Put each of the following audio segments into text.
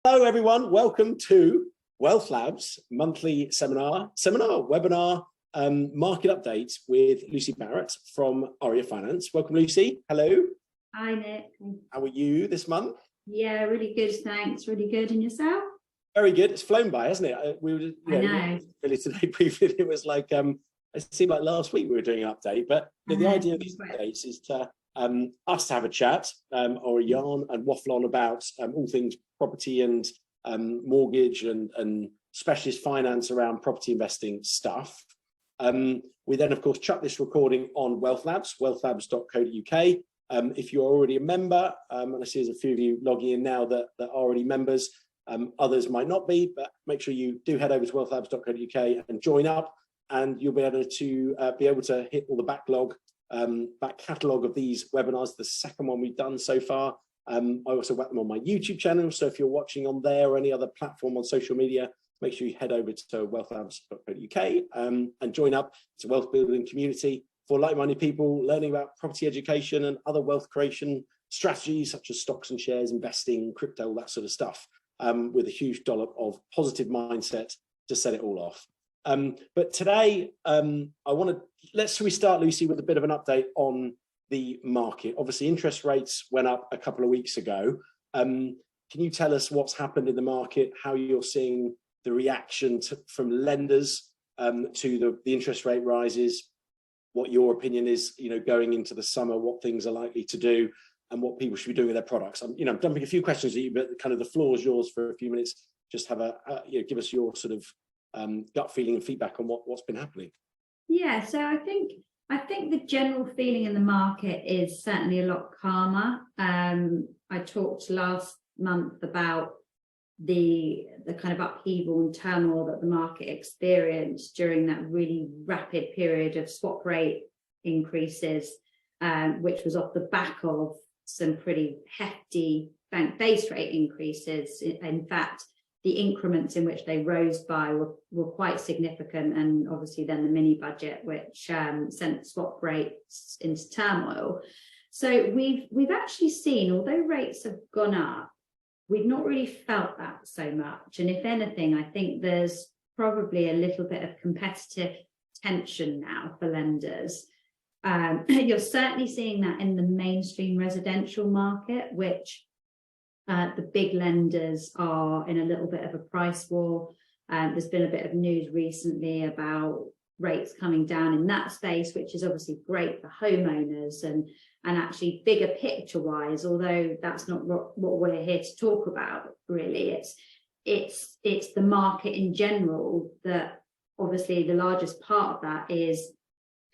Hello everyone, welcome to Wealth Labs monthly webinar market update with Lucy Barrett from Aria Finance. Welcome Lucy, hello. Hi Nick. How are you this month? Yeah, really good, thanks. Really good, and yourself? Very good. It's flown by, hasn't it? We were, I know. Really today briefly, it was like, it seemed like last week we were doing an update, but the idea of these updates is to us to have a chat or a yarn and waffle on about all things property and mortgage and specialist finance around property investing stuff. We then, of course, chuck this recording on Wealth Labs, wealthlabs.co.uk. If you're already a member, and I see there's a few of you logging in now that are already members, others might not be, but make sure you do head over to wealthlabs.co.uk and join up, and you'll be able to hit all the back catalogue of these webinars, the second one we've done so far. I also whack them on my YouTube channel, so if you're watching on there or any other platform on social media, make sure you head over to wealthlabs.co.uk and join up. It's a wealth building community for like-minded people learning about property education and other wealth creation strategies such as stocks and shares, investing, crypto, all that sort of stuff, with a huge dollop of positive mindset to set it all off. But today, let's restart, Lucy, with a bit of an update on the market. Obviously, interest rates went up a couple of weeks ago. Can you tell us what's happened in the market, how you're seeing the reaction from lenders to the interest rate rises, what your opinion is, going into the summer, what things are likely to do, and what people should be doing with their products? I'm dumping a few questions at you, but kind of the floor is yours for a few minutes. Just have give us your sort of gut feeling and feedback on what's been happening. Yeah, so I think the general feeling in the market is certainly a lot calmer. I talked last month about the kind of upheaval and turmoil that the market experienced during that really rapid period of swap rate increases, which was off the back of some pretty hefty bank base rate increases. In fact, the increments in which they rose by were quite significant, and obviously then the mini budget, which sent swap rates into turmoil. So we've actually seen, although rates have gone up, we've not really felt that so much. And if anything, I think there's probably a little bit of competitive tension now for lenders. You're certainly seeing that in the mainstream residential market, which the big lenders are in a little bit of a price war. There's been a bit of news recently about rates coming down in that space, which is obviously great for homeowners and actually bigger picture wise, although that's not what we're here to talk about really. It's the market in general that obviously the largest part of that is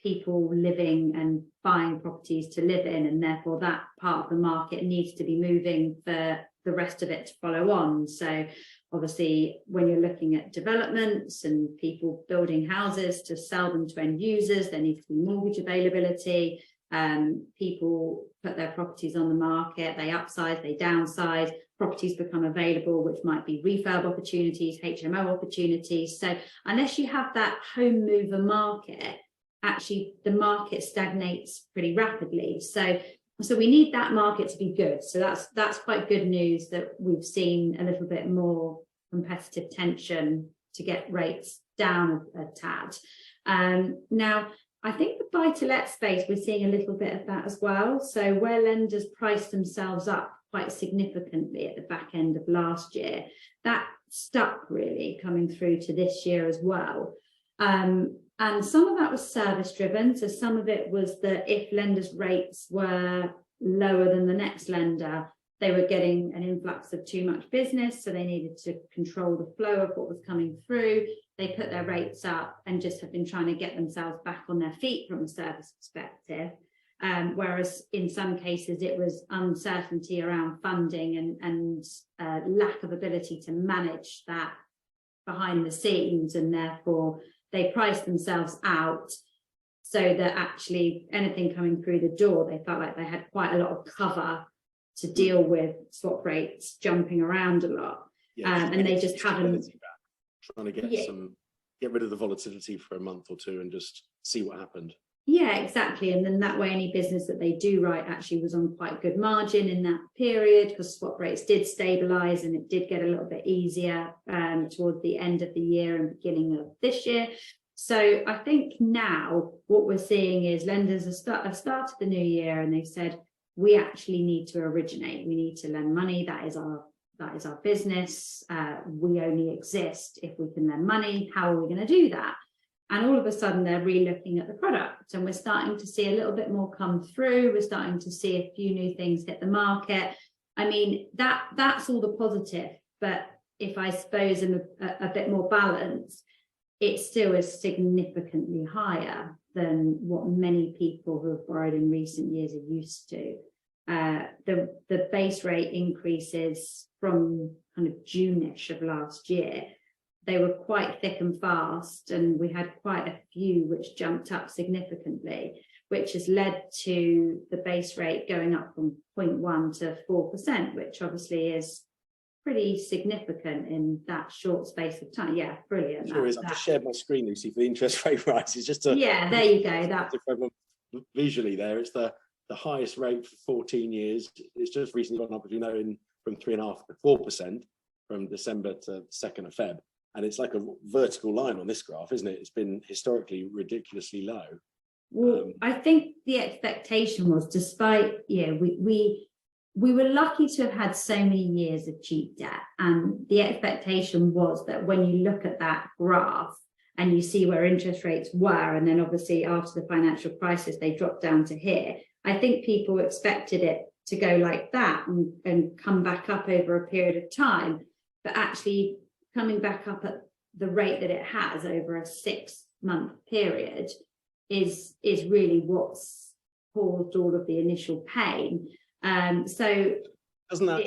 people living and buying properties to live in, and therefore that part of the market needs to be moving for the rest of it to follow on. So obviously when you're looking at developments and people building houses to sell them to end users, there needs to be mortgage availability. People put their properties on the market, they upsize, they downsize, properties become available, which might be refurb opportunities, HMO opportunities. So unless you have that home mover market, actually the market stagnates pretty rapidly. So we need that market to be good. So that's quite good news that we've seen a little bit more competitive tension to get rates down a tad. Now, I think the buy-to-let space, we're seeing a little bit of that as well. So where lenders priced themselves up quite significantly at the back end of last year, that stuck really coming through to this year as well. And some of that was service driven. So some of it was that if lenders' rates were lower than the next lender, they were getting an influx of too much business. So they needed to control the flow of what was coming through. They put their rates up and just have been trying to get themselves back on their feet from a service perspective. Whereas in some cases it was uncertainty around funding and lack of ability to manage that behind the scenes, and therefore they priced themselves out so that actually anything coming through the door, they felt like they had quite a lot of cover to deal with swap rates jumping around a lot. Yeah, and they just haven't. Trying to get rid of the volatility for a month or two and just see what happened. Yeah, exactly. And then that way, any business that they do write actually was on quite good margin in that period, because swap rates did stabilize and it did get a little bit easier towards the end of the year and beginning of this year. So I think now what we're seeing is lenders have started the new year and they've said, we actually need to originate. We need to lend money. That is our business. We only exist if we can lend money. How are we going to do that? And all of a sudden, they're re-looking at the product, and we're starting to see a little bit more come through. We're starting to see a few new things hit the market. I mean, that's all the positive. But if I suppose in a bit more balanced, it still is significantly higher than what many people who have borrowed in recent years are used to. The base rate increases from kind of June-ish of last year, they were quite thick and fast, and we had quite a few which jumped up significantly, which has led to the base rate going up from 0.1 to 4%, which obviously is pretty significant in that short space of time. Yeah, brilliant. Sure is. I've just shared my screen, Lucy, for the interest rate rise. It's just yeah, there you go. That visually there, it's the highest rate for 14 years. It's just recently gone up, as you know, from 3.5% to 4% from December to 2nd of Feb. And it's like a vertical line on this graph, isn't it? It's been historically ridiculously low. Well, I think the expectation was, despite, we were lucky to have had so many years of cheap debt. And the expectation was that when you look at that graph and you see where interest rates were, and then obviously after the financial crisis, they dropped down to here, I think people expected it to go like that and come back up over a period of time. But actually, coming back up at the rate that it has over a 6-month period is really what's caused all of the initial pain. So doesn't that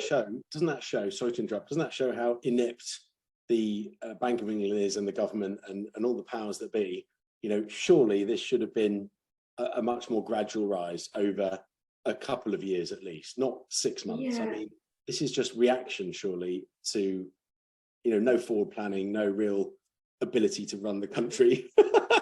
show, sorry to interrupt, doesn't that show how inept the Bank of England is and the government and all the powers that be? Surely this should have been a much more gradual rise over a couple of years at least, not 6 months. Yeah. I mean, this is just reaction surely to no forward planning, no real ability to run the country.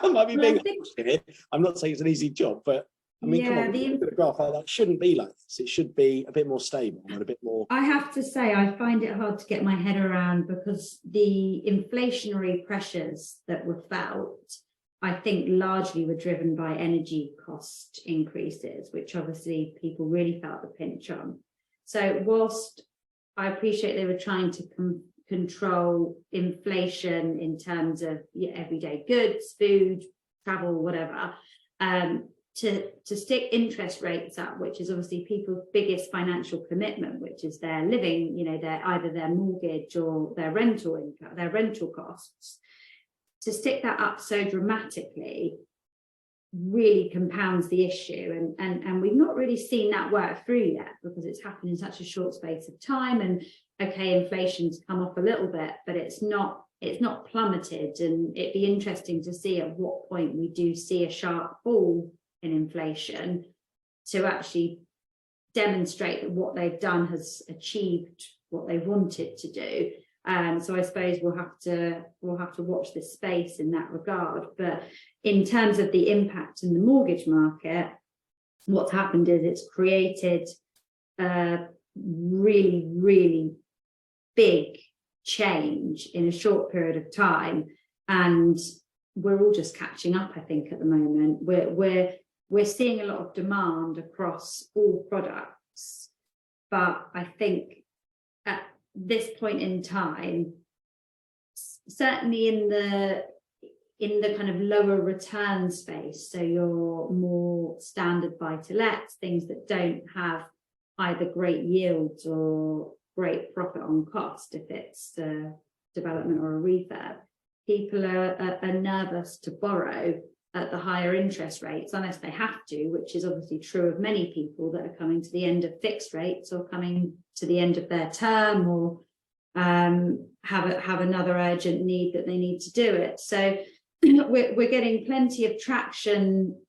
I might be being here. I'm not saying it's an easy job, but I mean, come on, the graph like that shouldn't be like this. It should be a bit more stable and a bit more. I have to say, I find it hard to get my head around, because the inflationary pressures that were felt, I think largely were driven by energy cost increases, which obviously people really felt the pinch on. So whilst I appreciate they were trying to control inflation in terms of everyday goods, food, travel, whatever, to stick interest rates up, which is obviously people's biggest financial commitment, which is their living, either their mortgage or their rental income, their rental costs, to stick that up so dramatically really compounds the issue. And we've not really seen that work through yet, because it's happened in such a short space of time. And okay, inflation's come off a little bit, but it's not plummeted. And it'd be interesting to see at what point we do see a sharp fall in inflation to actually demonstrate that what they've done has achieved what they wanted to do. So I suppose we'll have to watch this space in that regard. But in terms of the impact in the mortgage market, what's happened is it's created a really, really big change in a short period of time, and we're all just catching up. I think at the moment we're seeing a lot of demand across all products, but I think at this point in time, certainly in the kind of lower return space, so your more standard buy-to-lets, things that don't have either great yields or great profit on cost, if it's a development or a refurb, people are nervous to borrow at the higher interest rates unless they have to, which is obviously true of many people that are coming to the end of fixed rates or coming to the end of their term, or have another urgent need that they need to do it. So we're getting plenty of traction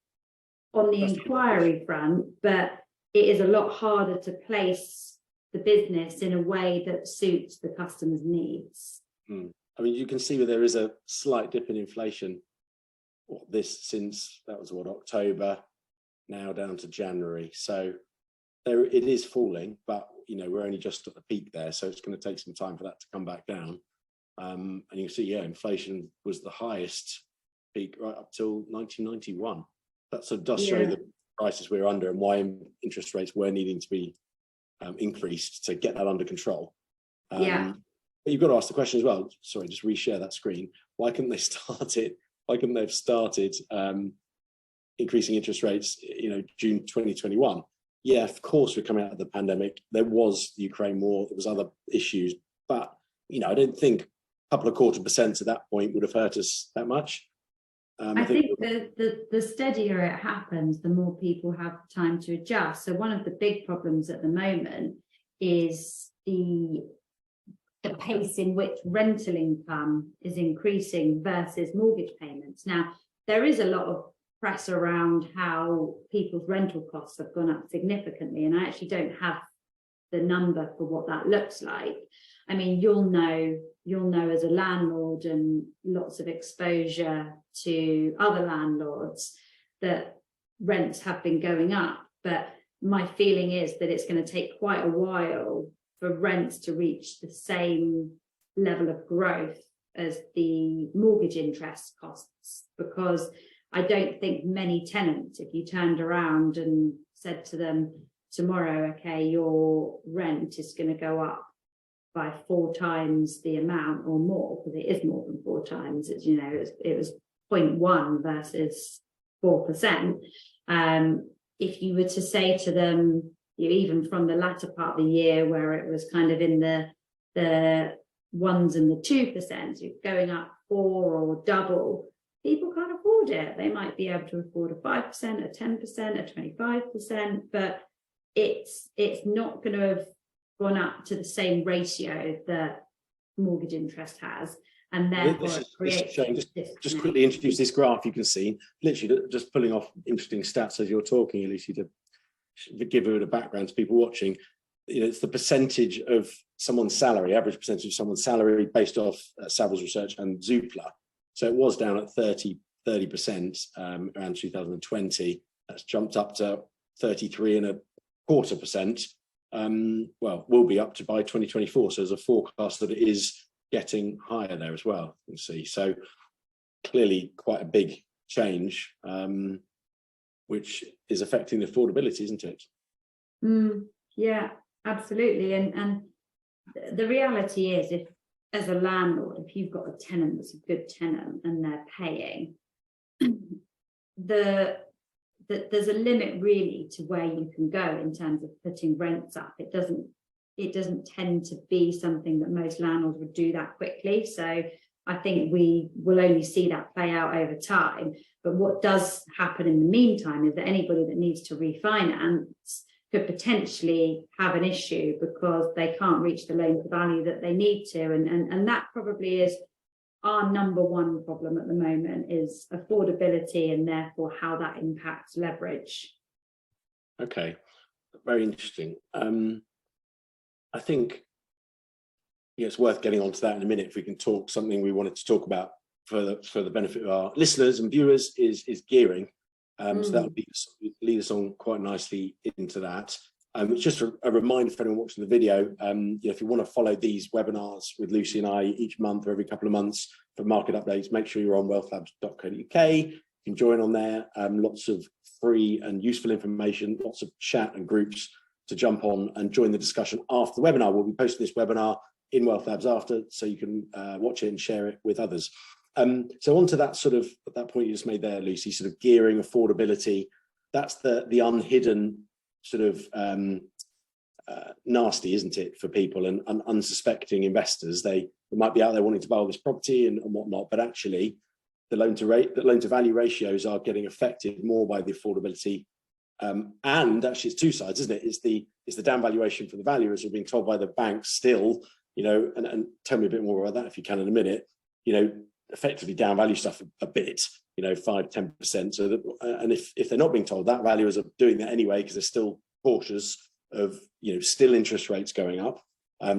on the inquiry front, but it is a lot harder to place the business in a way that suits the customer's needs. I mean, you can see where there is a slight dip in inflation since that was October, now down to January. So there it is falling, but we're only just at the peak there, so it's going to take some time for that to come back down. And you can see, inflation was the highest peak right up till 1991. That sort of does show the crisis we're under and why interest rates were needing to be increased to get that under control. But you've got to ask the question as well. Sorry, just reshare that screen. Why couldn't they start it? Why couldn't they have started increasing interest rates, June 2021? Yeah, of course, we're coming out of the pandemic. There was the Ukraine war. There was other issues. But, I don't think a couple of %, at that point would have hurt us that much. I think the steadier it happens, the more people have time to adjust. So one of the big problems at the moment is the pace in which rental income is increasing versus mortgage payments. Now, there is a lot of press around how people's rental costs have gone up significantly, and I actually don't have the number for what that looks like. I mean, you'll know as a landlord and lots of exposure to other landlords that rents have been going up, but my feeling is that it's going to take quite a while for rents to reach the same level of growth as the mortgage interest costs, because I don't think many tenants, if you turned around and said to them tomorrow, okay, your rent is going to go up by 4 times the amount or more, because it is more than 4 times. It's, it was 0.1 versus 4%. If you were to say to them, even from the latter part of the year where it was kind of in the 1s and the 2%, you're going up 4 or double, people can't afford it. They might be able to afford a 5%, a 10%, a 25%, but it's not going to have gone up to the same ratio that mortgage interest has, and therefore just quickly introduce this graph. You can see literally just pulling off interesting stats as you're talking, Lucy, to give a background to people watching. It's the percentage of someone's salary, average percentage of someone's salary based off Savills research and Zoopla. So it was down at 30% around 2020. That's jumped up to 33.25%. Will be up to by 2024. So there's a forecast that it is getting higher there as well. You can see. So clearly quite a big change, which is affecting the affordability, isn't it? Yeah, absolutely. And the reality is, if as a landlord, if you've got a tenant that's a good tenant and they're paying, there's a limit really to where you can go in terms of putting rents up. It doesn't tend to be something that most landlords would do that quickly. So I think we will only see that play out over time. But what does happen in the meantime is that anybody that needs to refinance could potentially have an issue because they can't reach the loan to value that they need to. And that probably is our number one problem at the moment, is affordability, and therefore how that impacts leverage. Okay, very interesting. I think it's worth getting onto that in a minute. If we can talk something we wanted to talk about for the benefit of our listeners and viewers is gearing. So that would lead us on quite nicely into that. It's just a reminder for anyone watching the video, if you want to follow these webinars with Lucy and I each month or every couple of months for market updates, make sure you're on wealthlabs.co.uk. You can join on there. Lots of free and useful information, lots of chat and groups to jump on and join the discussion after the webinar. We'll be posting this webinar in Wealth Labs after, so you can watch it and share it with others. So on to that that point you just made there, Lucy, sort of gearing, affordability. That's the unhidden nasty, isn't it, for people and unsuspecting investors. They might be out there wanting to buy all this property and whatnot, but actually the loan to value ratios are getting affected more by the affordability. And actually it's two sides, isn't it? It's the down valuation for the valuers who are being told by the banks still, and tell me a bit more about that if you can in a minute, effectively down value stuff a bit, 5-10%. So that, and if they're not being told that, valuers are doing that anyway because they're still cautious of still interest rates going up,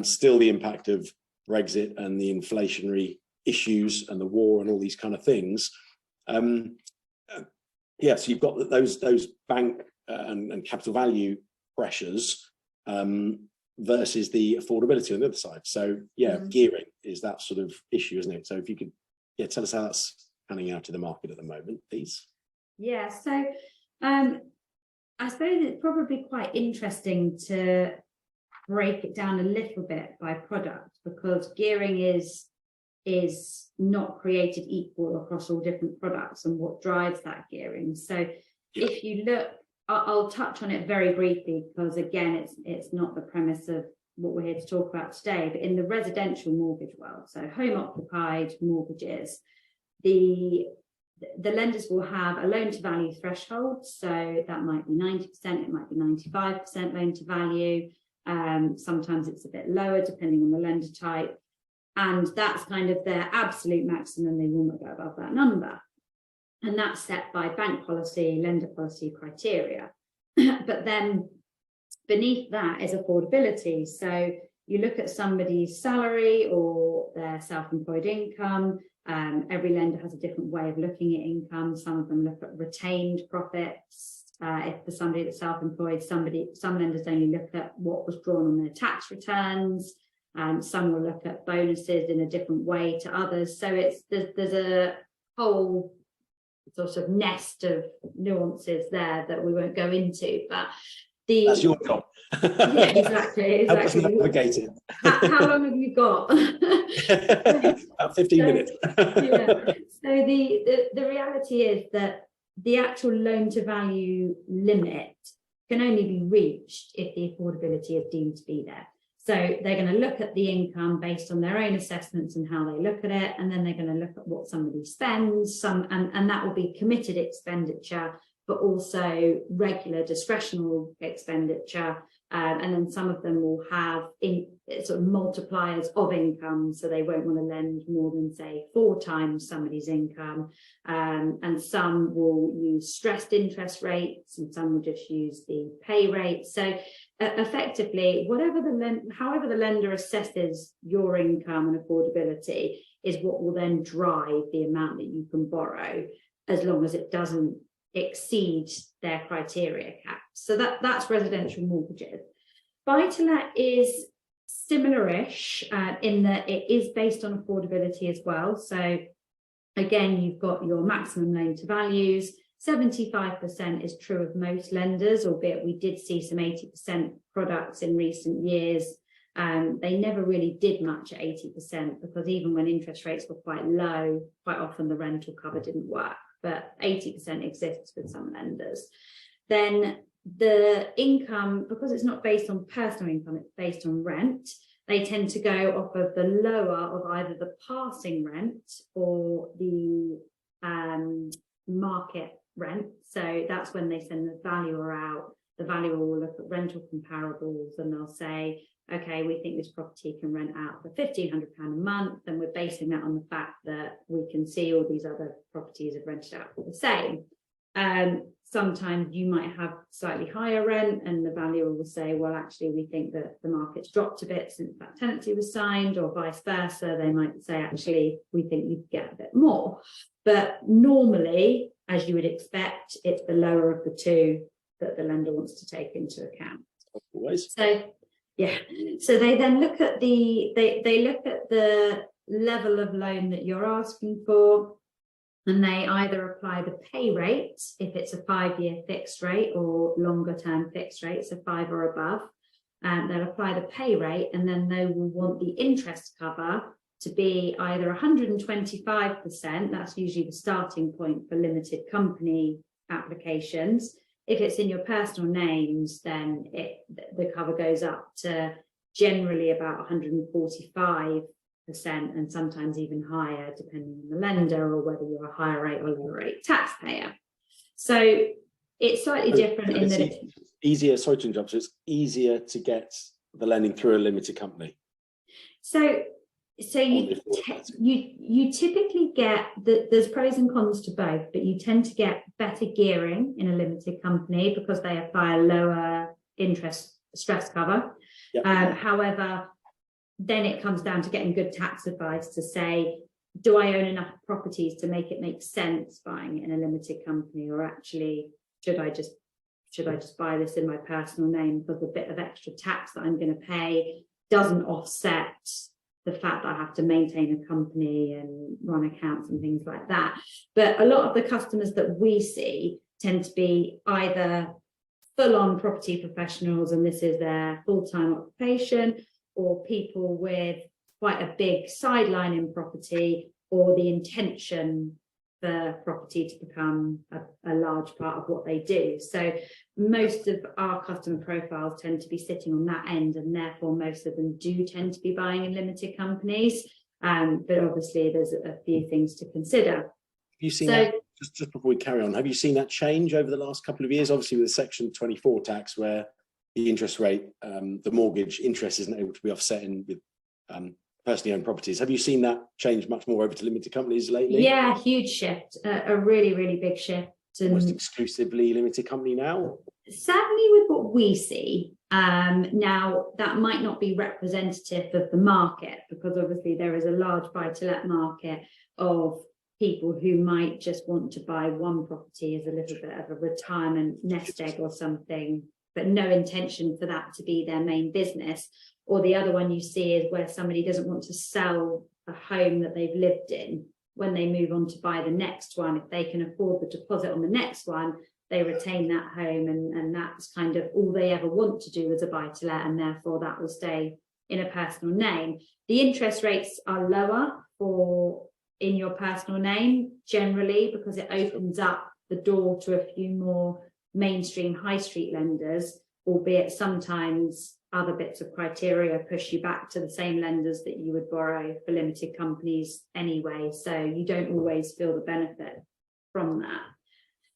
still the impact of Brexit and the inflationary issues and the war and all these kind of things. Yeah, so you've got those bank and capital value pressures versus the affordability on the other side. So yeah, gearing is that sort of issue, isn't it? So if you could tell us how that's panning out in the market at the moment, please. Yeah, so I suppose it's probably quite interesting to break it down a little bit by product, because gearing is not created equal across all different products and what drives that gearing. So if you look, I'll touch on it very briefly, because again, it's not the premise of what we're here to talk about today, but in the residential mortgage world, so home occupied mortgages, the lenders will have a loan to value threshold. So that might be 90%, it might be 95% loan to value. Sometimes it's a bit lower depending on the lender type. And that's kind of their absolute maximum. They will not go above that number. And that's set by bank policy, lender policy criteria. But then beneath that is affordability. So you look at somebody's salary or their self-employed income. Every lender has a different way of looking at income. Some of them look at retained profits. If for somebody that's self-employed, some lenders only look at what was drawn on their tax returns. Some will look at bonuses in a different way to others. So there's a whole sort of nest of nuances there that we won't go into. But that's your job. Yeah, exactly. Help us navigate it. How long have you got? About 15 minutes. Yeah. So the reality is that the actual loan to value limit can only be reached if the affordability is deemed to be there. So they're going to look at the income based on their own assessments and how they look at it, and then they're going to look at what somebody spends, and that will be committed expenditure, but also regular discretionary expenditure. And then some of them will have sort of multipliers of income, so they won't want to lend more than, say, 4 times somebody's income. And some will use stressed interest rates, and some will just use the pay rate. So effectively, however the lender assesses your income and affordability is what will then drive the amount that you can borrow, as long as it doesn't exceed their criteria cap. So that's residential mortgages. Buy-to-let is similar-ish in that it is based on affordability as well. So again, you've got your maximum loan to values. 75% is true of most lenders, albeit we did see some 80% products in recent years. They never really did much at 80%, because even when interest rates were quite low, quite often the rental cover didn't work. But 80% exists with some lenders. Then the income, because it's not based on personal income, it's based on rent, they tend to go off of the lower of either the passing rent or the market rent. So that's when they send the valuer out. The valuer will look at rental comparables and they'll say, okay, we think this property can rent out for £1,500 a month, and we're basing that on the fact that we can see all these other properties have rented out for the same. Sometimes you might have slightly higher rent, and the valuer will say, well, actually, we think that the market's dropped a bit since that tenancy was signed, or vice versa. They might say, actually, we think you could get a bit more. But normally, as you would expect, it's the lower of the two that the lender wants to take into account. Always. So, yeah. So they then look at they look at the level of loan that you're asking for, and they either apply the pay rate if it's a 5-year fixed rate or longer term fixed rate, so 5 or above. They'll apply the pay rate, and then they will want the interest cover to be either 125%, that's usually the starting point for limited company applications. If it's in your personal names, then the cover goes up to generally about 145%, and sometimes even higher, depending on the lender or whether you're a higher rate or lower rate taxpayer. So it's slightly different in that it's easier. Sorry to interrupt. So it's easier to get the lending through a limited company. So you typically get there's pros and cons to both, but you tend to get better gearing in a limited company because they apply a lower interest stress cover. Yep. However, then it comes down to getting good tax advice to say, do I own enough properties to make it make sense buying it in a limited company, or actually should I just buy this in my personal name because the bit of extra tax that I'm going to pay doesn't offset the fact that I have to maintain a company and run accounts and things like that. But a lot of the customers that we see tend to be either full-on property professionals and this is their full-time occupation, or people with quite a big sideline in property, or the intention for property to become a large part of what they do. So most of our customer profiles tend to be sitting on that end, and therefore most of them do tend to be buying in limited companies. But obviously there's a few things to consider. Have you seen that, just before we carry on, have you seen that change over the last couple of years? Obviously with the Section 24 tax, where the interest rate, the mortgage interest isn't able to be offset in with personally owned properties. Have you seen that change much more over to limited companies lately? Yeah, huge shift, a really, really big shift. Almost exclusively limited company now? Certainly with what we see. Now, that might not be representative of the market, because obviously there is a large buy-to-let market of people who might just want to buy one property as a little bit of a retirement nest egg or something, but no intention for that to be their main business. Or the other one you see is where somebody doesn't want to sell a home that they've lived in. When they move on to buy the next one, if they can afford the deposit on the next one, they retain that home, and that's kind of all they ever want to do as a buy-to-let, and therefore that will stay in a personal name. The interest rates are lower for in your personal name generally, because it opens up the door to a few more mainstream high street lenders, albeit sometimes other bits of criteria push you back to the same lenders that you would borrow for limited companies anyway. So you don't always feel the benefit from that.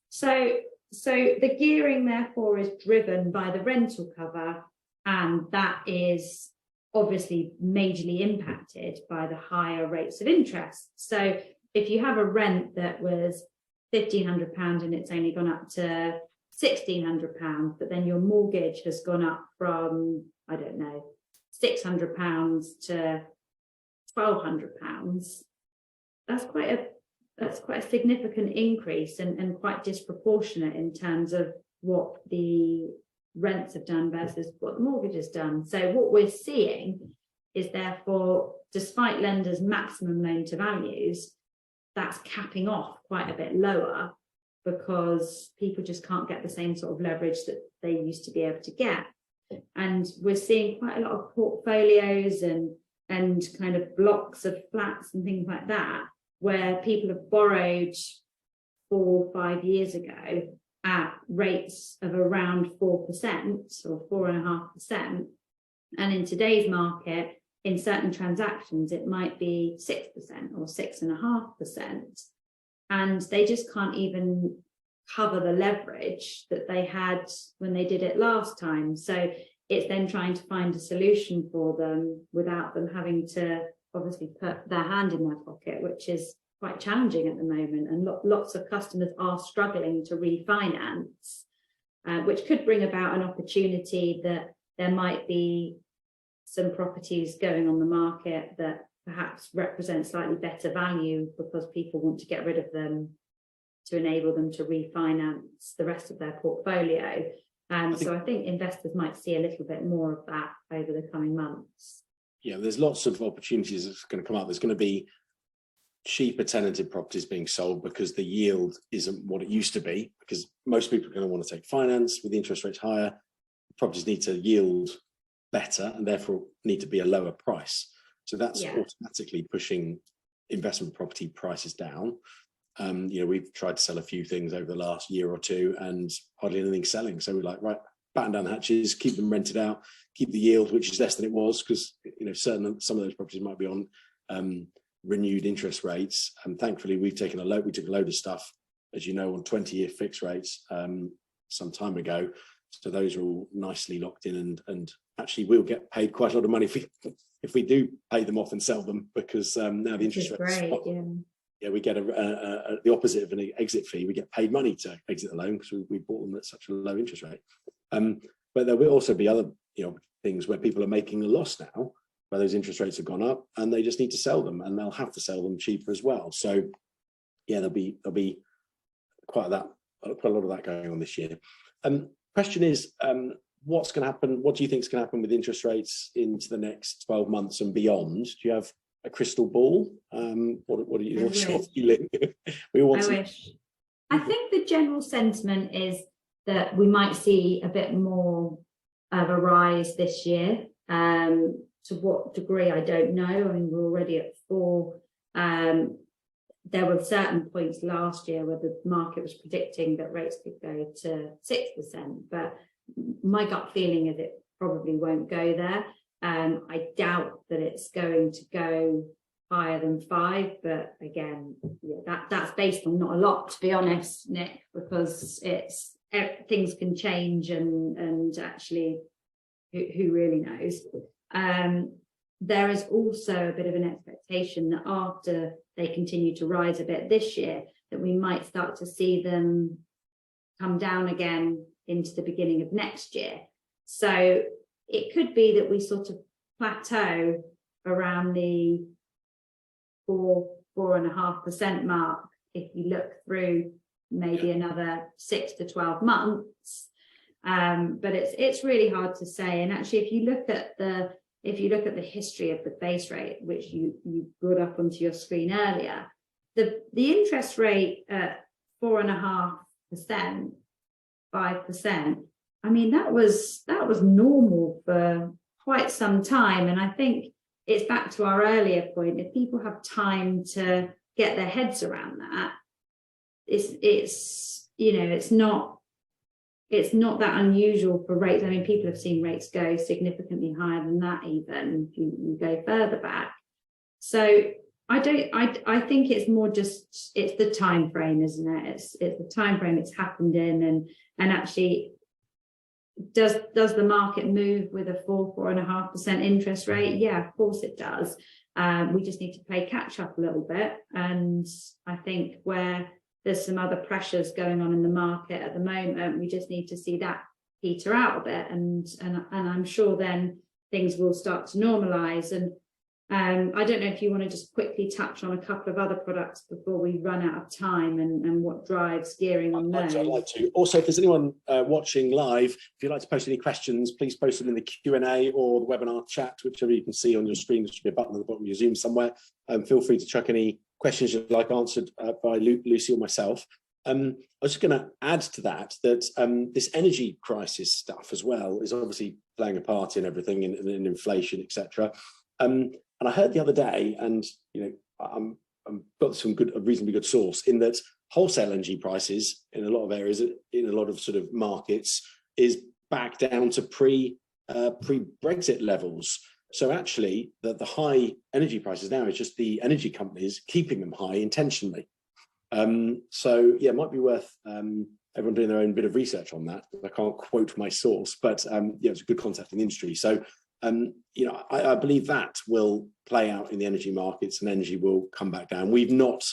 So the gearing therefore is driven by the rental cover, and that is obviously majorly impacted by the higher rates of interest. So if you have a rent that was £1,500 and it's only gone up to £1,600, but then your mortgage has gone up from, I don't know, £600 to £1,200, that's quite a significant increase, and quite disproportionate in terms of what the rents have done versus what the mortgage has done. So what we're seeing is therefore, despite lenders' maximum loan to values, that's capping off quite a bit lower, because people just can't get the same sort of leverage that they used to be able to get. And we're seeing quite a lot of portfolios and kind of blocks of flats and things like that, where people have borrowed 4 or 5 years ago at rates of around 4% or 4.5%. And in today's market, in certain transactions, it might be 6% or 6.5%. And they just can't even cover the leverage that they had when they did it last time. So it's then trying to find a solution for them without them having to obviously put their hand in their pocket, which is quite challenging at the moment. And lots of customers are struggling to refinance, which could bring about an opportunity that there might be some properties going on the market that perhaps represent slightly better value because people want to get rid of them to enable them to refinance the rest of their portfolio. So I think investors might see a little bit more of that over the coming months. Yeah, there's lots of opportunities that's going to come up. There's going to be cheaper tenanted properties being sold because the yield isn't what it used to be, because most people are going to want to take finance. With the interest rates higher, properties need to yield better and therefore need to be a lower price. So that's automatically pushing investment property prices down. We've tried to sell a few things over the last year or two and hardly anything selling. So we're like, right, batten down the hatches, keep them rented out, keep the yield, which is less than it was, because some of those properties might be on renewed interest rates. And thankfully, we took a load of stuff, as you know, on 20-year fixed rates some time ago. So those are all nicely locked in, and actually we'll get paid quite a lot of money if we do pay them off and sell them, because now the interest rates are we get the opposite of an exit fee. We get paid money to exit the loan because we bought them at such a low interest rate. But there will also be other things where people are making a loss now, where those interest rates have gone up, and they just need to sell them, and they'll have to sell them cheaper as well. So yeah, there'll be quite a lot of that going on this year. Question is, what's going to happen? What do you think is going to happen with interest rates into the next 12 months and beyond? Do you have a crystal ball? What's your feeling? We all want I wish. I think the general sentiment is that we might see a bit more of a rise this year. To what degree, I don't know. I mean, we're already at 4. There were certain points last year where the market was predicting that rates could go to 6%, but my gut feeling is it probably won't go there. I doubt that it's going to go higher than 5, but again, yeah, that's based on not a lot, to be honest, Nick, because things can change, and actually, who really knows? There is also a bit of an expectation that after they continue to rise a bit this year, that we might start to see them come down again into the beginning of next year. So it could be that we sort of plateau around the 4.5% mark if you look through maybe another 6 to 12 months. But it's really hard to say. And actually, if you look at the history of the base rate, which you brought up onto your screen earlier, the interest rate at 4.5%, 5%, I mean, that was normal for quite some time. And I think it's back to our earlier point. If people have time to get their heads around that, it's not that unusual for rates. I mean, people have seen rates go significantly higher than that, even if you go further back. So I think it's more just, it's the time frame, isn't it? It's the time frame it's happened in, and actually, does the market move with a 4.5% interest rate? Yeah, of course it does. We just need to play catch up a little bit, and I think where there's some other pressures going on in the market at the moment, we just need to see that peter out a bit, and I'm sure then things will start to normalise. And I don't know if you want to just quickly touch on a couple of other products before we run out of time, and what drives gearing on those. I'd like to. Also, if there's anyone watching live, if you'd like to post any questions, please post them in the Q&A or the webinar chat, whichever you can see on your screen. There should be a button at the bottom of your Zoom somewhere. Feel free to chuck any questions you'd like answered by Lucy or myself. I was just going to add to that this energy crisis stuff as well is obviously playing a part in everything, in inflation, etc. And I heard the other day, and I'm got some a reasonably good source, in that wholesale energy prices in a lot of areas, in a lot of sort of markets, is back down to pre-Brexit levels. So actually, the high energy prices now is just the energy companies keeping them high intentionally. So yeah, it might be worth everyone doing their own bit of research on that. I can't quote my source, but yeah, it's a good concept in the industry. So I believe that will play out in the energy markets, and energy will come back down. We've not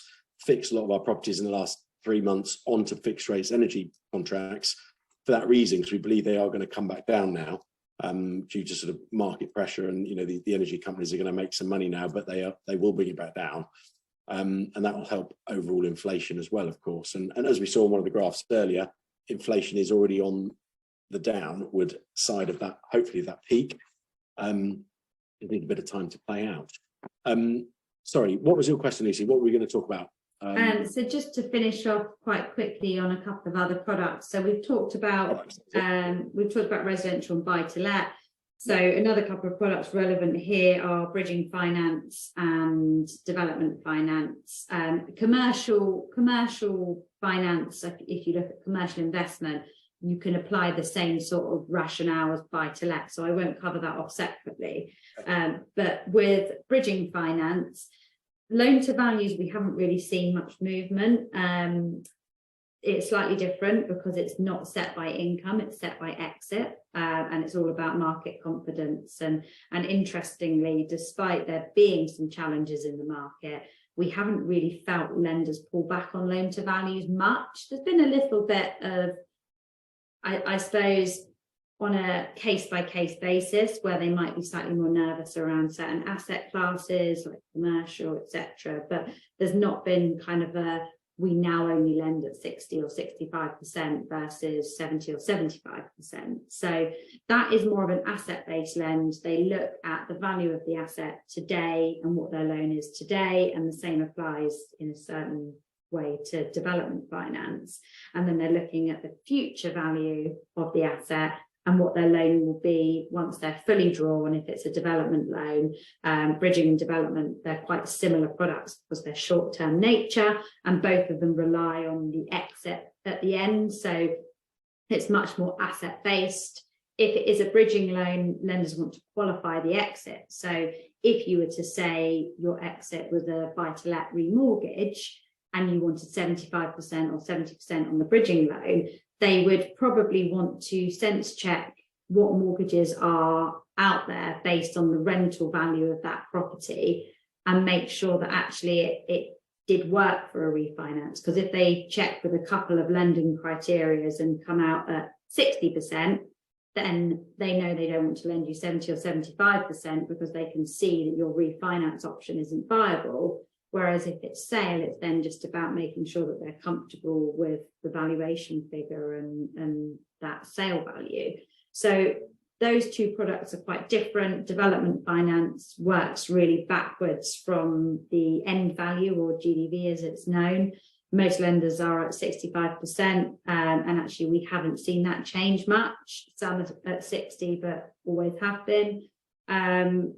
fixed a lot of our properties in the last 3 months onto fixed rates energy contracts for that reason, because we believe they are going to come back down now. Due to sort of market pressure, and the energy companies are going to make some money now, but they will bring it back down, and that will help overall inflation as well, of course. And as we saw in one of the graphs earlier, inflation is already on the downward side of that, hopefully that peak. It needs a bit of time to play out. Sorry, what was your question, Lucy? What were we going to talk about? So just to finish off quite quickly on a couple of other products. So we've talked about residential and buy-to-let. So another couple of products relevant here are bridging finance and development finance. Commercial finance, if you look at commercial investment, you can apply the same sort of rationale as buy-to-let. So I won't cover that off separately. But with bridging finance, loan to values, we haven't really seen much movement. It's slightly different because it's not set by income, it's set by exit, and it's all about market confidence. And interestingly, despite there being some challenges in the market, we haven't really felt lenders pull back on loan to values much. There's been a little bit of, I suppose, on a case-by-case basis, where they might be slightly more nervous around certain asset classes like commercial, etc. But there's not been kind of a, we now only lend at 60 or 65% versus 70 or 75%. So that is more of an asset-based lend. They look at the value of the asset today and what their loan is today, and the same applies in a certain way to development finance. And then they're looking at the future value of the asset and what their loan will be once they're fully drawn. If it's a development loan, bridging and development, they're quite similar products because they're short-term nature, and both of them rely on the exit at the end. So it's much more asset-based. If it is a bridging loan, lenders want to qualify the exit. So if you were to say your exit was a buy-to-let remortgage and you wanted 75% or 70% on the bridging loan, they would probably want to sense check what mortgages are out there based on the rental value of that property and make sure that actually it did work for a refinance. Because if they check with a couple of lending criteria and come out at 60%, then they know they don't want to lend you 70 or 75% because they can see that your refinance option isn't viable. Whereas if it's sale, it's then just about making sure that they're comfortable with the valuation figure and that sale value. So those two products are quite different. Development finance works really backwards from the end value, or GDV as it's known. Most lenders are at 65%, and actually we haven't seen that change much. Some at 60, but always have been.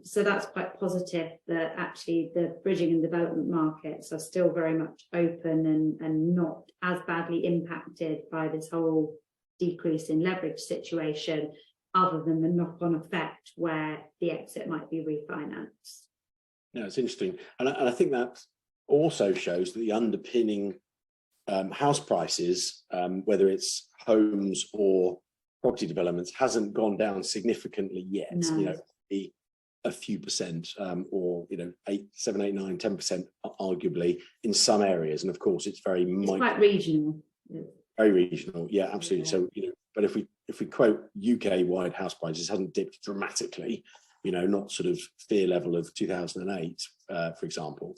So that's quite positive that actually the bridging and development markets are still very much open and not as badly impacted by this whole decrease in leverage situation, other than the knock-on effect where the exit might be refinanced. Yeah, it's interesting. And I think that also shows that the underpinning house prices, whether it's homes or property developments, hasn't gone down significantly yet. No. You know, a few percent, or 8, 7, 8, 9, 10% arguably in some areas, and of course it's very quite regional. Very regional, yeah, absolutely. Yeah. So but if we quote UK wide house prices, hasn't dipped dramatically, not sort of fear level of 2008, for example.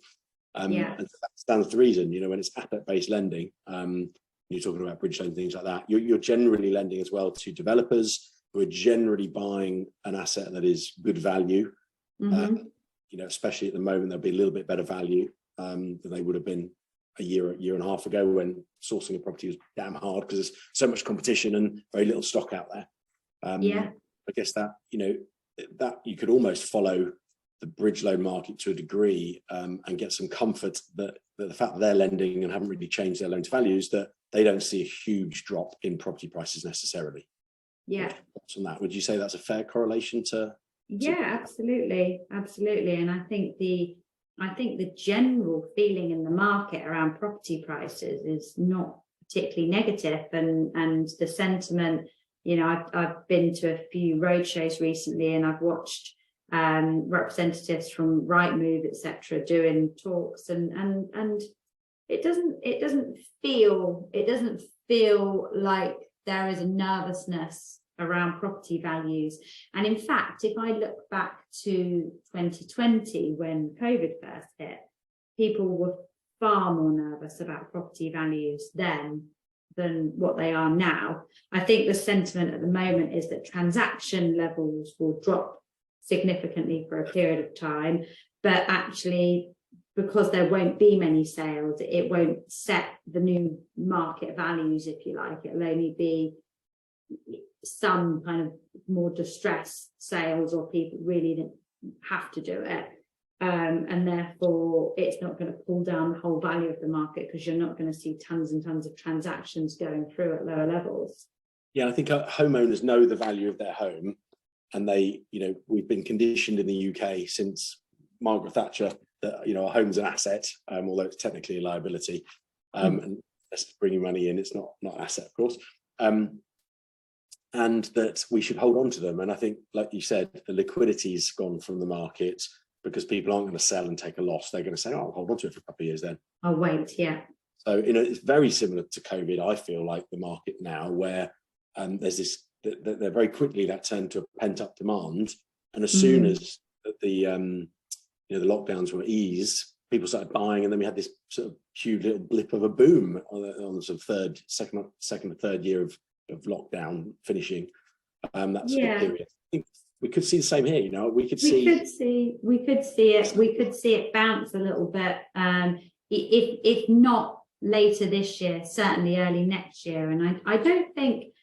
And that stands to reason. When it's asset based lending, you're talking about bridge loan, things like that, you're generally lending as well to developers who are generally buying an asset that is good value. Especially at the moment, there'll be a little bit better value than they would have been a year and a half ago, when sourcing a property was damn hard because there's so much competition and very little stock out there. I guess that that you could almost follow the bridge loan market to a degree, and get some comfort that the fact that they're lending and haven't really changed their loan to values, that they don't see a huge drop in property prices necessarily. Yeah. On that, would you say that's a fair correlation to? Yeah, absolutely. And I think the general feeling in the market around property prices is not particularly negative, and the sentiment, I've been to a few roadshows recently, and I've watched representatives from Rightmove, etc., doing talks, and it doesn't feel like there is a nervousness around property values. And in fact, if I look back to 2020, when COVID first hit, people were far more nervous about property values then than what they are now. I think the sentiment at the moment is that transaction levels will drop significantly for a period of time, but actually, because there won't be many sales, it won't set the new market values, if you like. It'll only be some kind of more distressed sales, or people really didn't have to do it, and therefore it's not going to pull down the whole value of the market, because you're not going to see tons and tons of transactions going through at lower levels. Yeah, I think homeowners know the value of their home, and we've been conditioned in the UK since Margaret Thatcher that a home's an asset, although it's technically a liability, and that's bringing money in. It's not an asset, of course. And that we should hold on to them. And I think, like you said, the liquidity's gone from the market because people aren't going to sell and take a loss. They're going to say, I'll hold on to it for a couple of years then. I'll wait, yeah. So, it's very similar to COVID, I feel like, the market now, where there's this that very quickly that turned to a pent-up demand, and as soon as the the lockdowns were eased, people started buying, and then we had this sort of huge little blip of a boom on the sort of second or third year of lockdown finishing. That sort of period. I think we could see the same here. We could see it bounce a little bit. If not later this year, certainly early next year. And I don't think,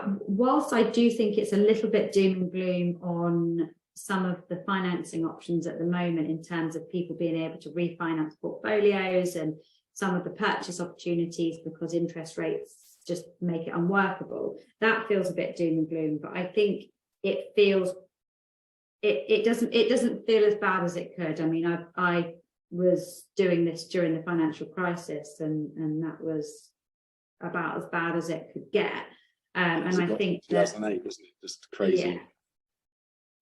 whilst I do think it's a little bit doom and gloom on some of the financing options at the moment in terms of people being able to refinance portfolios and some of the purchase opportunities because interest rates just make it unworkable, that feels a bit doom and gloom. But I think it doesn't feel as bad as it could. I mean, I was doing this during the financial crisis, and that was about as bad as it could get. And I think 2008, wasn't it? Just crazy. Yeah.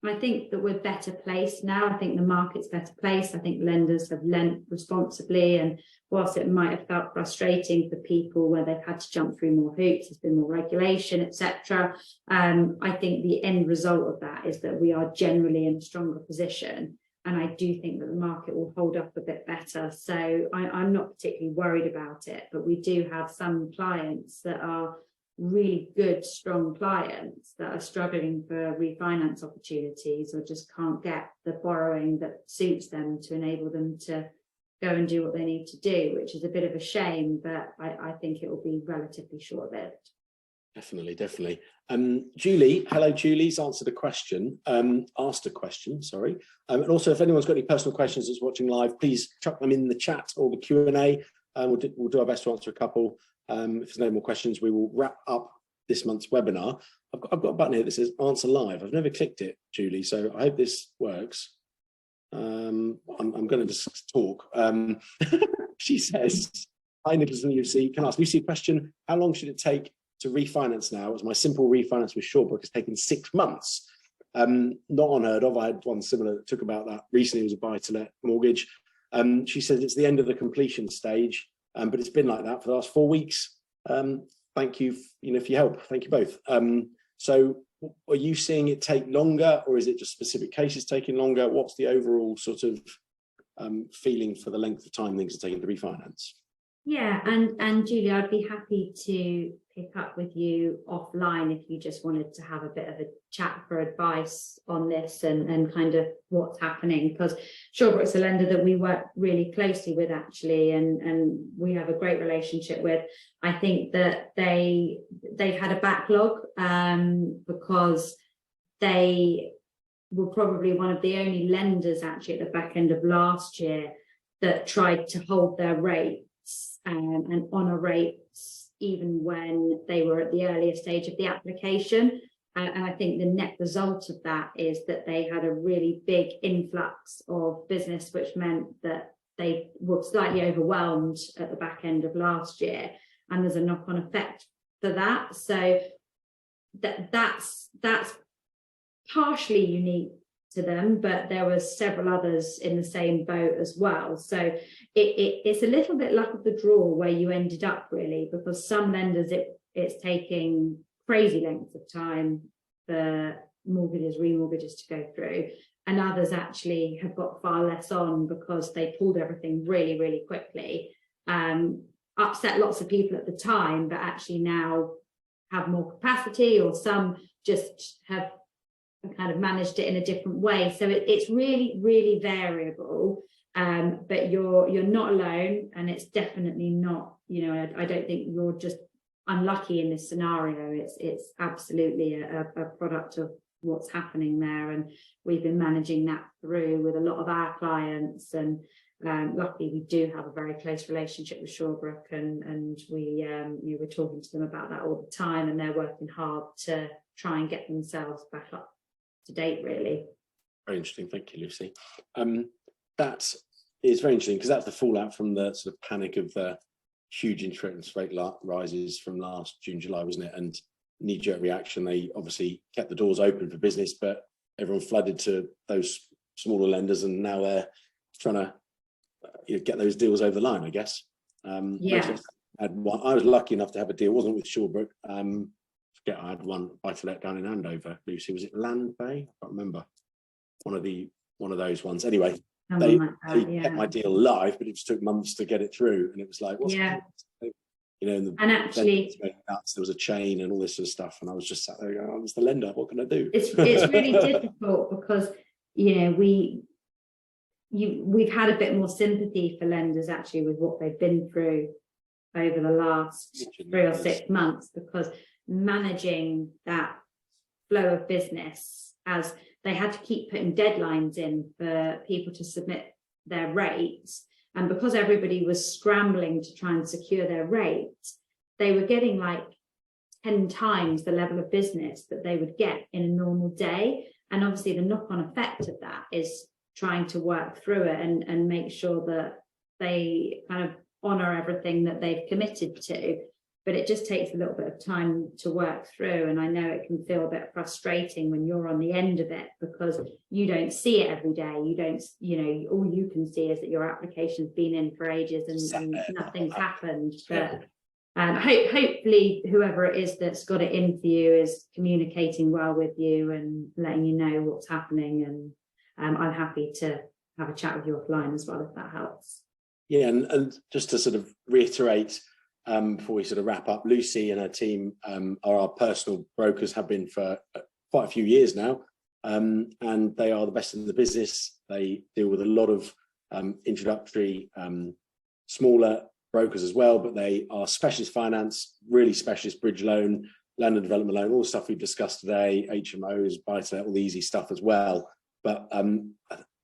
I think that we're better placed now. I think the market's better placed. I think lenders have lent responsibly, and whilst it might have felt frustrating for people where they've had to jump through more hoops, there's been more regulation, etc. I think the end result of that is that we are generally in a stronger position, and I do think that the market will hold up a bit better. So I'm not particularly worried about it, but we do have some clients that are really good, strong clients that are struggling for refinance opportunities or just can't get the borrowing that suits them to enable them to go and do what they need to do, which is a bit of a shame, but I think it will be relatively short-lived. Definitely. Julie, hello, Julie's asked a question, and also if anyone's got any personal questions that's watching live, please chuck them in the chat or the Q&A, and we'll do our best to answer a couple. If there's no more questions, we will wrap up this month's webinar. I've got a button here that says answer live. I've never clicked it, Julie, so I hope this works. I'm going to just talk. She says, hi Nicholas and Lucy, can I ask Lucy a question? How long should it take to refinance now, as my simple refinance with Shawbrook has taken 6 months? Not unheard of. I had one similar that took about that recently. It was a buy-to-let mortgage. She says it's the end of the completion stage. But it's been like that for the last 4 weeks. Thank you, for your help. Thank you both. So, are you seeing it take longer, or is it just specific cases taking longer? What's the overall sort of feeling for the length of time things are taking to refinance? Yeah, and Julie, I'd be happy to pick up with you offline if you just wanted to have a bit of a chat for advice on this and kind of what's happening, because Shawbrook's a lender that we work really closely with actually, and we have a great relationship with. I think that they've had a backlog because they were probably one of the only lenders actually at the back end of last year that tried to hold their rates and honour rates even when they were at the earlier stage of the application. And I think the net result of that is that they had a really big influx of business, which meant that they were slightly overwhelmed at the back end of last year. And there's a knock-on effect for that. So that's partially unique to them, but there were several others in the same boat as well. So it's a little bit luck of the draw where you ended up, really, because some lenders it's taking crazy lengths of time for remortgages to go through, and others actually have got far less on because they pulled everything really, really quickly, upset lots of people at the time, but actually now have more capacity, or some just have kind of managed it in a different way. So it's really, really variable, but you're not alone, and it's definitely not, I don't think you're just unlucky in this scenario. It's absolutely a product of what's happening there, and we've been managing that through with a lot of our clients, and luckily we do have a very close relationship with Shawbrook, and we're talking to them about that all the time, and they're working hard to try and get themselves back up to date, really. Very interesting. Thank you, Lucy. That is very interesting, because that's the fallout from the sort of panic of the huge interest rate rises from last June, July, wasn't it? And knee-jerk reaction, they obviously kept the doors open for business, but everyone flooded to those smaller lenders, and now they're trying to get those deals over the line, I guess. Yeah. I was lucky enough to have a deal. It wasn't with Shawbrook, forget, I had one buy-to-let down in Andover, Lucy. Was it Land Bay? I can't remember. One of those ones. Anyway, they kept my deal live, but it just took months to get it through. And it was like, what's and actually there was a chain and all this sort of stuff. And I was just sat there going, I'm just the lender. What can I do? It's really difficult because, we've had a bit more sympathy for lenders actually with what they've been through over the last 3 or 6 months, because managing that flow of business, as they had to keep putting deadlines in for people to submit their rates, and because everybody was scrambling to try and secure their rates, they were getting like 10 times the level of business that they would get in a normal day. And obviously the knock-on effect of that is trying to work through it and make sure that they kind of honour everything that they've committed to. But it just takes a little bit of time to work through. And I know it can feel a bit frustrating when you're on the end of it, because you don't see it every day. You don't, all you can see is that your application's been in for ages and nothing's happened. But hopefully whoever it is that's got it in for you is communicating well with you and letting you know what's happening. And I'm happy to have a chat with you offline as well, if that helps. Yeah, and just to sort of reiterate, before we sort of wrap up, Lucy and her team are our personal brokers, have been for quite a few years now, and they are the best in the business. They deal with a lot of introductory smaller brokers as well, but they are specialist finance, really specialist bridge loan, land and development loan, all the stuff we've discussed today, HMOs, buy-to-let, all the easy stuff as well. But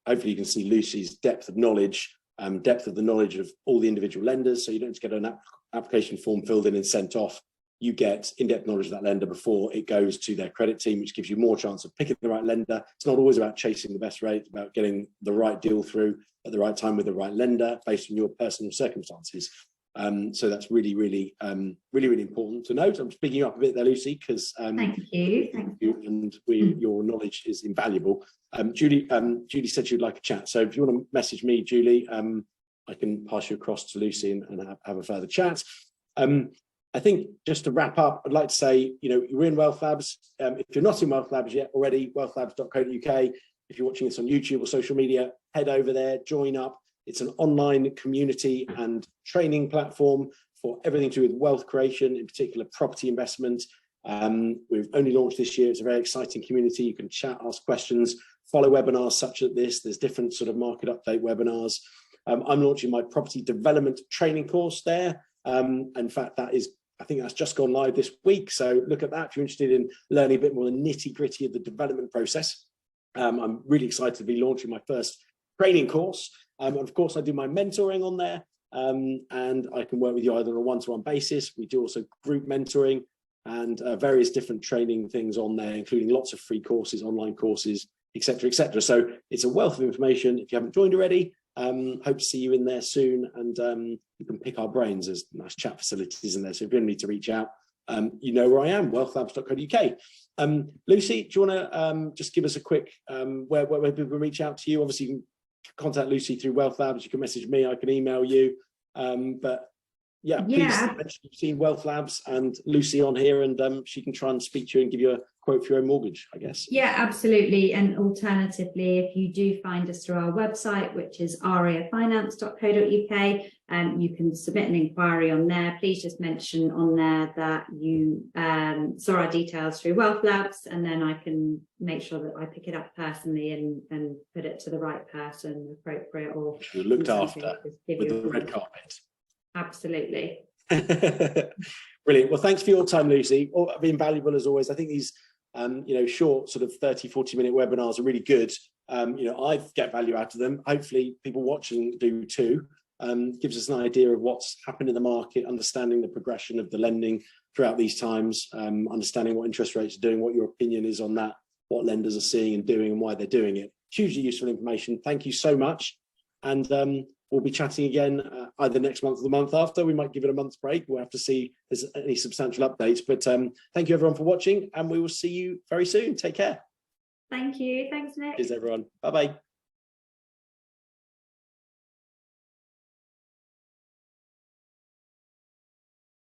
hopefully you can see Lucy's depth of knowledge, depth of the knowledge of all the individual lenders, so you don't just get an application form filled in and sent off. You get in-depth knowledge of that lender before it goes to their credit team, which gives you more chance of picking the right lender. It's not always about chasing the best rate, it's about getting the right deal through at the right time with the right lender based on your personal circumstances. So that's really, really, really important to note. I'm speaking up a bit there, Lucy, because thank you, and your knowledge is invaluable. Julie said she'd like a chat, so if you want to message me, Julie, I can pass you across to Lucy and have a further chat. I think just to wrap up, I'd like to say, you're in Wealth Labs. If you're not in Wealth Labs yet already, wealthlabs.co.uk. If you're watching this on YouTube or social media, head over there, join up. It's an online community and training platform for everything to do with wealth creation, in particular property investment. We've only launched this year. It's a very exciting community. You can chat, ask questions, follow webinars such as this. There's different sort of market update webinars. I'm launching my property development training course there. In fact, I think that's just gone live this week. So look at that if you're interested in learning a bit more the nitty-gritty of the development process. I'm really excited to be launching my first training course. And of course, I do my mentoring on there, and I can work with you either on a one-to-one basis. We do also group mentoring and various different training things on there, including lots of free courses, online courses, etc., etc. So it's a wealth of information. If you haven't joined already, hope to see you in there soon, and you can pick our brains. There's nice chat facilities in there, so if you need to reach out, you know where I am, wealthlabs.co.uk. Lucy, do you want to just give us a quick where people can reach out to you? Obviously, you can contact Lucy through Wealth Labs. You can message me. I can email you. But please mention you've seen Wealth Labs and Lucy on here, and she can try and speak to you and give you a quote for your own mortgage, I guess. Yeah, absolutely. And alternatively, if you do find us through our website, which is ariafinance.co.uk, you can submit an inquiry on there. Please just mention on there that you saw our details through Wealth Labs, and then I can make sure that I pick it up personally and put it to the right person, appropriate, or you're looked after with the red carpet. Absolutely. Brilliant. Well, thanks for your time, Lucy. Been valuable as always. I think these short sort of 30-40 minute webinars are really good. I get value out of them. Hopefully people watching do too. Gives us an idea of what's happened in the market, understanding the progression of the lending throughout these times, understanding what interest rates are doing, what your opinion is on that, what lenders are seeing and doing and why they're doing it. Hugely useful information. Thank you so much. And we'll be chatting again either next month or the month after. We might give it a month's break. We'll have to see if there's any substantial updates. But thank you, everyone, for watching, and we will see you very soon. Take care. Thank you. Thanks, Nick. Cheers, everyone. Bye-bye.